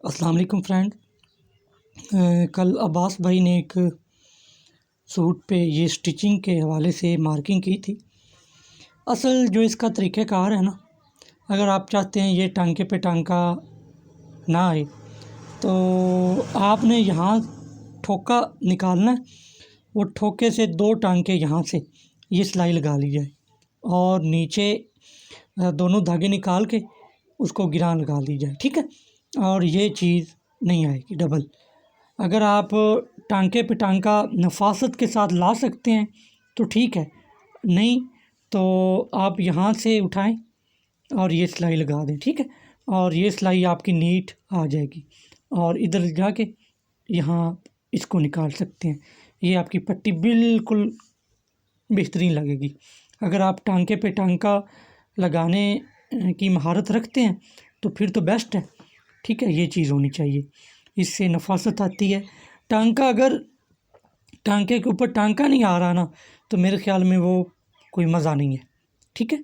अस्सलाम वालेकुम फ्रेंड। कल अब्बास भाई ने एक सूट पे ये स्टिचिंग के हवाले से मार्किंग की थी। असल जो इसका तरीक़ाकार है ना, अगर आप चाहते हैं ये टांके पे टांका ना आए तो आपने यहाँ ठोका निकालना है। वो ठोके से 2 टांके यहाँ से ये सिलाई लगा ली जाए और नीचे दोनों धागे निकाल के उसको गिरान लगा दी जाए, ठीक है। और ये चीज़ नहीं आएगी डबल। अगर आप टांके पे टांका नफ़ासत के साथ ला सकते हैं तो ठीक है, नहीं तो आप यहाँ से उठाएं और ये सिलाई लगा दें, ठीक है। और ये सिलाई आपकी नीट आ जाएगी और इधर जाके यहाँ इसको निकाल सकते हैं। ये आपकी पट्टी बिल्कुल बेहतरीन लगेगी। अगर आप टांके पे टांका लगाने की महारत रखते हैं तो फिर तो बेस्ट है, ठीक है। ये चीज़ होनी चाहिए, इससे नफ़ासत आती है। टांका अगर टांके के ऊपर टांका नहीं आ रहा ना तो मेरे ख़्याल में वो कोई मज़ा नहीं है, ठीक है।